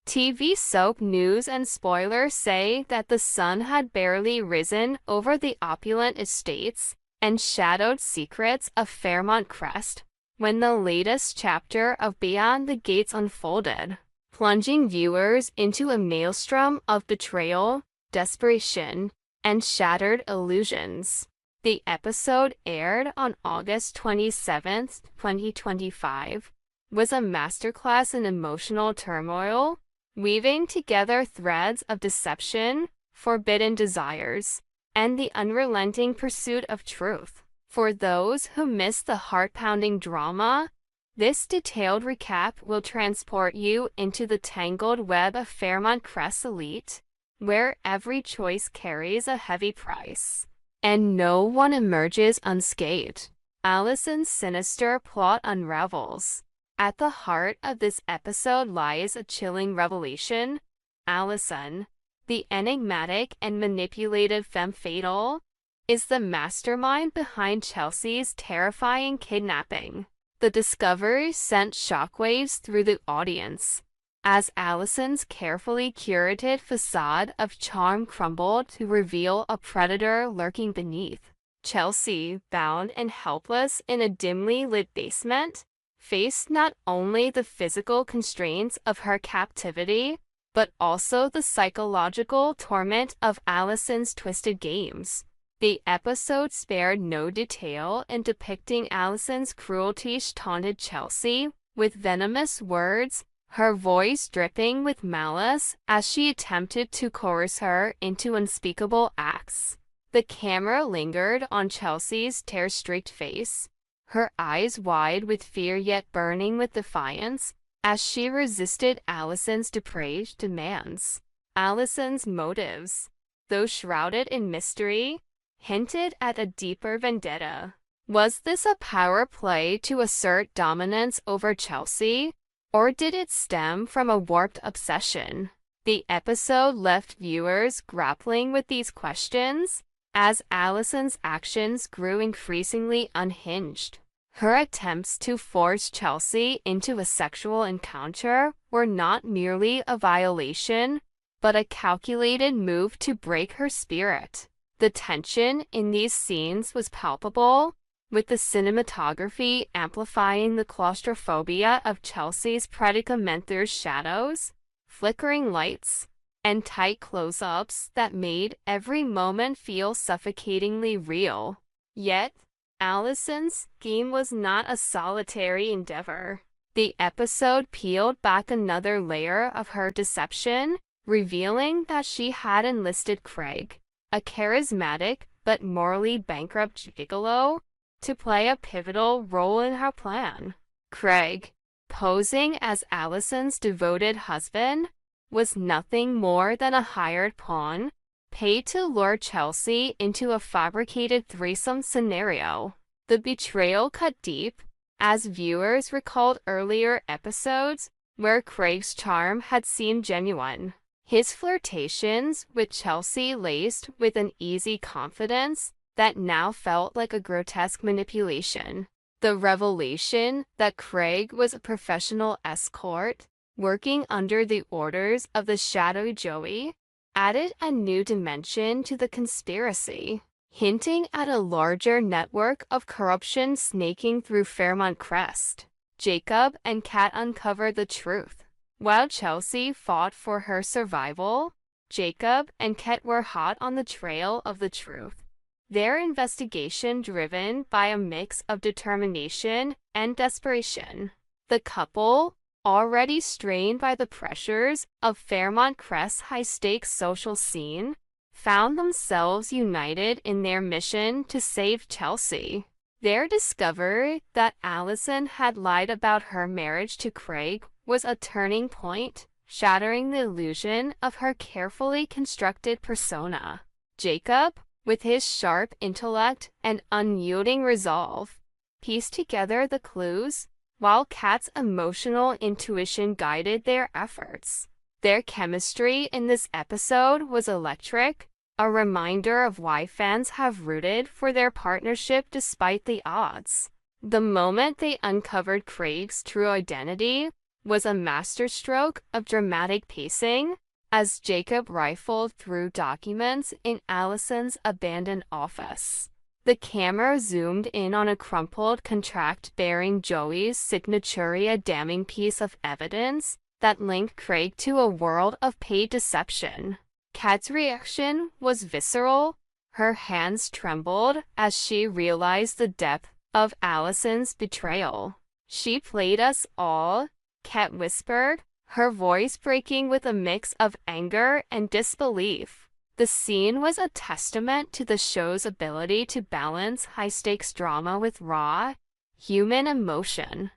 TV soap news and spoilers say that the sun had barely risen over the opulent estates and shadowed secrets of Fairmont Crest when the latest chapter of Beyond the Gates unfolded, plunging viewers into a maelstrom of betrayal, desperation, and shattered illusions. The episode aired on August 27, 2025, was a masterclass in emotional turmoil, weaving together threads of deception, forbidden desires, and the unrelenting pursuit of truth. For those who miss the heart-pounding drama, this detailed recap will transport you into the tangled web of Fairmont Crest elite, where every choice carries a heavy price, and no one emerges unscathed. Allison's sinister plot unravels. At the heart of this episode lies a chilling revelation. Allison, the enigmatic and manipulative femme fatale, is the mastermind behind Chelsea's terrifying kidnapping. The discovery sent shockwaves through the audience, as Allison's carefully curated facade of charm crumbled to reveal a predator lurking beneath. Chelsea, bound and helpless in a dimly lit basement, faced not only the physical constraints of her captivity, but also the psychological torment of Allison's twisted games. The episode spared no detail in depicting Allison's cruelty. She taunted Chelsea with venomous words, her voice dripping with malice as she attempted to coerce her into unspeakable acts. The camera lingered on Chelsea's tear-streaked face, her eyes wide with fear yet burning with defiance, as she resisted Allison's depraved demands. Allison's motives, though shrouded in mystery, hinted at a deeper vendetta. Was this a power play to assert dominance over Chelsea, or did it stem from a warped obsession? The episode left viewers grappling with these questions as Allison's actions grew increasingly unhinged. Her attempts to force Chelsea into a sexual encounter were not merely a violation, but a calculated move to break her spirit. The tension in these scenes was palpable, with the cinematography amplifying the claustrophobia of Chelsea's predicament through shadows, flickering lights, and tight close-ups that made every moment feel suffocatingly real. Yet, Allison's scheme was not a solitary endeavor. The episode peeled back another layer of her deception, revealing that she had enlisted Craig, a charismatic but morally bankrupt gigolo, to play a pivotal role in her plan. Craig, posing as Allison's devoted husband, was nothing more than a hired pawn, paid to lure Chelsea into a fabricated threesome scenario. The betrayal cut deep, as viewers recalled earlier episodes where Craig's charm had seemed genuine. His flirtations with Chelsea laced with an easy confidence that now felt like a grotesque manipulation. The revelation that Craig was a professional escort, working under the orders of the shadowy Joey, added a new dimension to the conspiracy, hinting at a larger network of corruption snaking through Fairmont Crest. Jacob and Kat uncovered the truth. While Chelsea fought for her survival, Jacob and Kat were hot on the trail of the truth, their investigation driven by a mix of determination and desperation. The couple, already strained by the pressures of Fairmont Crest's high-stakes social scene, found themselves united in their mission to save Chelsea. Their discovery that Allison had lied about her marriage to Craig was a turning point, shattering the illusion of her carefully constructed persona. Jacob, with his sharp intellect and unyielding resolve, pieced together the clues, while Kat's emotional intuition guided their efforts. Their chemistry in this episode was electric, a reminder of why fans have rooted for their partnership despite the odds. The moment they uncovered Craig's true identity, was a masterstroke of dramatic pacing as Jacob rifled through documents in Allison's abandoned office. The camera zoomed in on a crumpled contract bearing Joey's signature, a damning piece of evidence that linked Craig to a world of paid deception. Kat's reaction was visceral. Her hands trembled as she realized the depth of Allison's betrayal. "She played us all," Kat whispered, her voice breaking with a mix of anger and disbelief. The scene was a testament to the show's ability to balance high-stakes drama with raw, human emotion,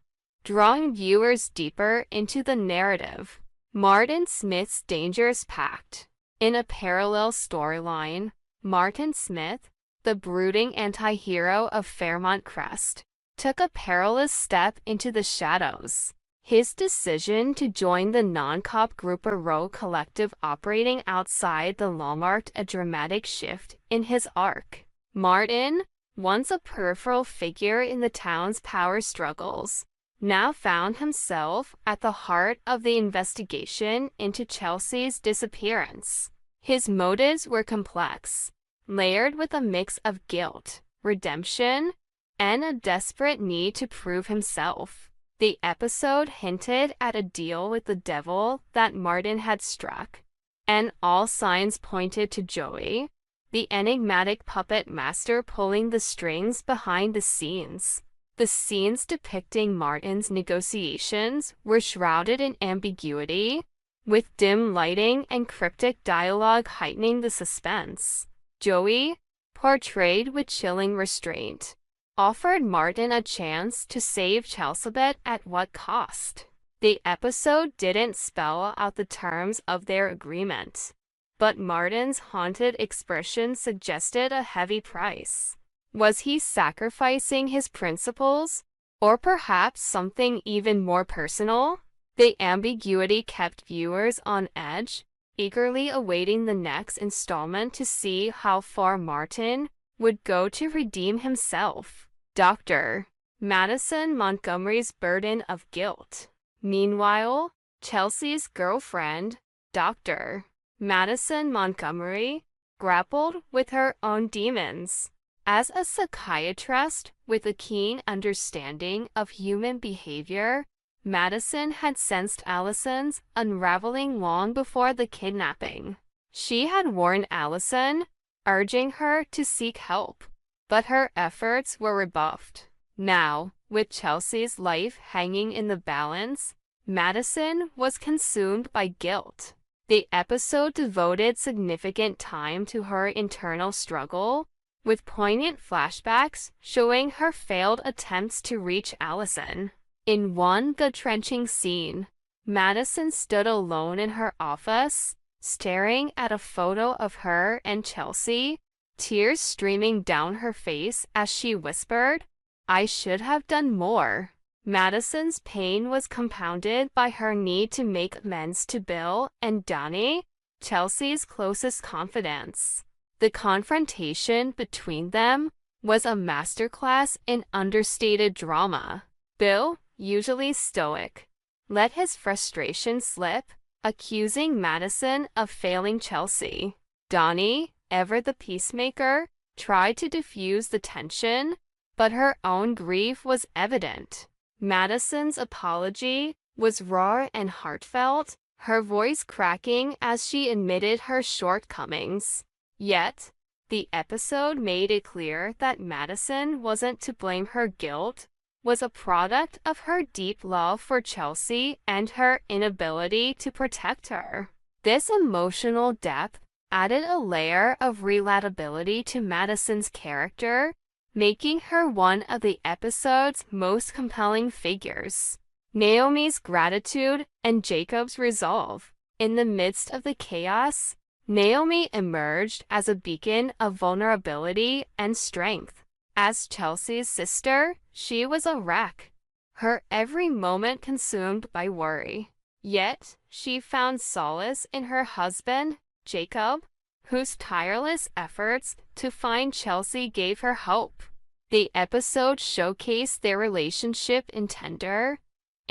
drawing viewers deeper into the narrative. Martin Smith's Dangerous Pact. In a parallel storyline, Martin Smith, the brooding anti-hero of Fairmont Crest, took a perilous step into the shadows. His decision to join the non-cop group a rogue collective operating outside the law marked a dramatic shift in his arc. Martin, once a peripheral figure in the town's power struggles, now found himself at the heart of the investigation into Chelsea's disappearance. His motives were complex, layered with a mix of guilt, redemption, and a desperate need to prove himself. The episode hinted at a deal with the devil that Martin had struck, and all signs pointed to Joey, the enigmatic puppet master pulling the strings behind the scenes. The scenes depicting Martin's negotiations were shrouded in ambiguity, with dim lighting and cryptic dialogue heightening the suspense. Joey, portrayed with chilling restraint, offered Martin a chance to save Chelsea at what cost. The episode didn't spell out the terms of their agreement, but Martin's haunted expression suggested a heavy price. Was he sacrificing his principles, or perhaps something even more personal? The ambiguity kept viewers on edge, eagerly awaiting the next installment to see how far Martin would go to redeem himself. Dr. Madison Montgomery's burden of guilt. Meanwhile, Chelsea's girlfriend, Dr. Madison Montgomery, grappled with her own demons. As a psychiatrist with a keen understanding of human behavior, Madison had sensed Allison's unraveling long before the kidnapping. She had warned Allison, urging her to seek help, but her efforts were rebuffed. Now, with Chelsea's life hanging in the balance, Madison was consumed by guilt. The episode devoted significant time to her internal struggle, with poignant flashbacks showing her failed attempts to reach Allison. In one gut-wrenching scene, Madison stood alone in her office, staring at a photo of her and Chelsea, tears streaming down her face as she whispered, "I should have done more." Madison's pain was compounded by her need to make amends to Bill and Donnie, Chelsea's closest confidants. The confrontation between them was a masterclass in understated drama. Bill, usually stoic, let his frustration slip, accusing Madison of failing Chelsea. Donnie, ever the peacemaker, tried to diffuse the tension, but her own grief was evident. Madison's apology was raw and heartfelt, her voice cracking as she admitted her shortcomings. Yet, the episode made it clear that Madison wasn't to blame. Her guilt was a product of her deep love for Chelsea and her inability to protect her. This emotional depth added a layer of relatability to Madison's character, making her one of the episode's most compelling figures. Naomi's gratitude and Jacob's resolve. In the midst of the chaos, Naomi emerged as a beacon of vulnerability and strength. As Chelsea's sister, she was a wreck, her every moment consumed by worry. Yet, she found solace in her husband, Jacob, whose tireless efforts to find Chelsea gave her hope. The episode showcased their relationship in tender,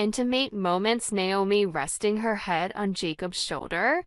intimate moments, Naomi resting her head on Jacob's shoulder,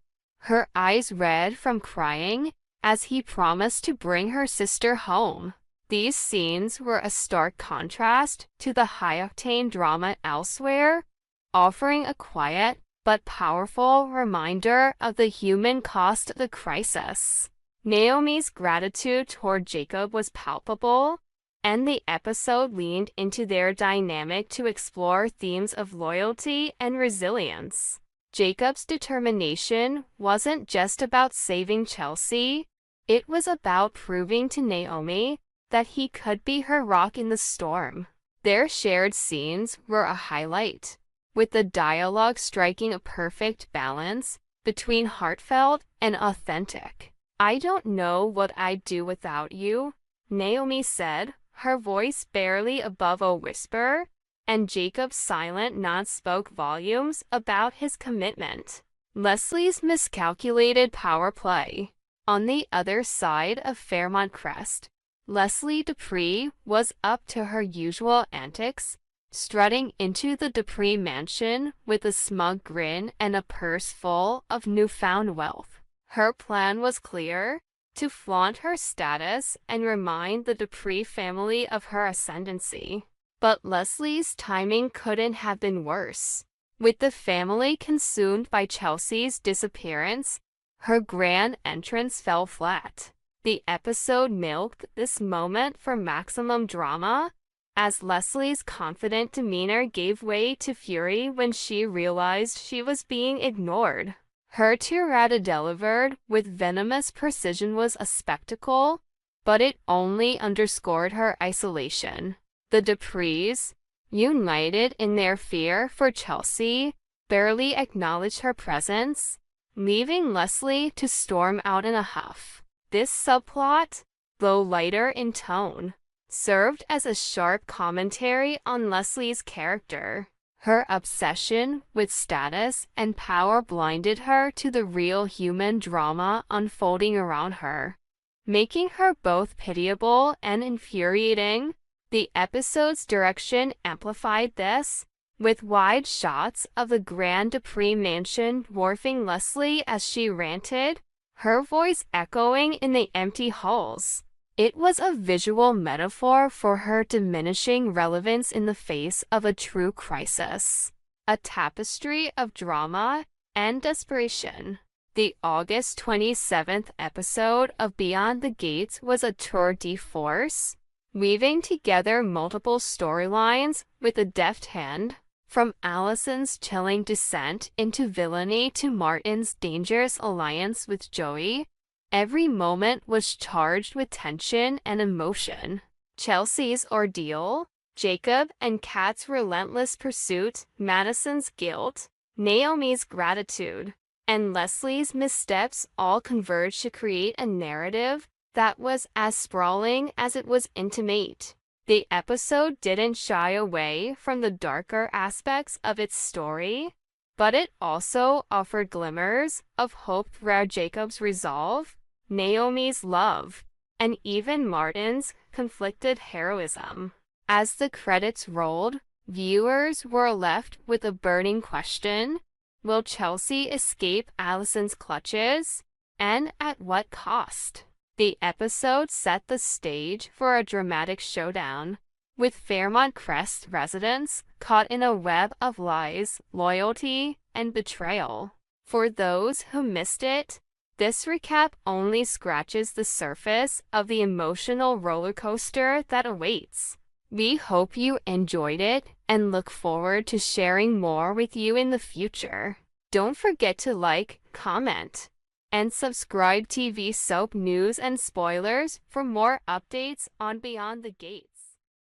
her eyes red from crying, as he promised to bring her sister home. These scenes were a stark contrast to the high-octane drama elsewhere, offering a quiet but powerful reminder of the human cost of the crisis. Naomi's gratitude toward Jacob was palpable, and the episode leaned into their dynamic to explore themes of loyalty and resilience. Jacob's determination wasn't just about saving Chelsea, it was about proving to Naomi that he could be her rock in the storm. Their shared scenes were a highlight, with the dialogue striking a perfect balance between heartfelt and authentic. "I don't know what I'd do without you," Naomi said, her voice barely above a whisper, and Jacob's silent nod spoke volumes about his commitment. Leslie's miscalculated power play. On the other side of Fairmont Crest, Leslie Dupree was up to her usual antics, strutting into the Dupree mansion with a smug grin and a purse full of newfound wealth. Her plan was clear: to flaunt her status and remind the Dupree family of her ascendancy. But Leslie's timing couldn't have been worse. With the family consumed by Chelsea's disappearance, her grand entrance fell flat. The episode milked this moment for maximum drama, as Leslie's confident demeanor gave way to fury when she realized she was being ignored. Her tirade delivered with venomous precision was a spectacle, but it only underscored her isolation. The Duprees, united in their fear for Chelsea, barely acknowledged her presence, leaving Leslie to storm out in a huff. This subplot, though lighter in tone, served as a sharp commentary on Leslie's character. Her obsession with status and power blinded her to the real human drama unfolding around her, making her both pitiable and infuriating. The episode's direction amplified this, with wide shots of the Grand Dupree mansion dwarfing Leslie as she ranted, her voice echoing in the empty halls. It was a visual metaphor for her diminishing relevance in the face of a true crisis, a tapestry of drama and desperation. The August 27th episode of Beyond the Gates was a tour de force, weaving together multiple storylines with a deft hand, from Allison's chilling descent into villainy to Martin's dangerous alliance with Joey. Every moment was charged with tension and emotion. Chelsea's ordeal, Jacob and Kat's relentless pursuit, Madison's guilt, Naomi's gratitude, and Leslie's missteps all converged to create a narrative that was as sprawling as it was intimate. The episode didn't shy away from the darker aspects of its story, but it also offered glimmers of hope throughout Jacob's resolve, Naomi's love, and even Martin's conflicted heroism. As the credits rolled, viewers were left with a burning question: will Chelsea escape Allison's clutches, and at what cost? The episode set the stage for a dramatic showdown, with Fairmont Crest residents caught in a web of lies, loyalty, and betrayal. For those who missed it, this recap only scratches the surface of the emotional roller coaster that awaits. We hope you enjoyed it and look forward to sharing more with you in the future. Don't forget to like, comment, and subscribe. TV Soap news and spoilers for more updates on Beyond the Gates.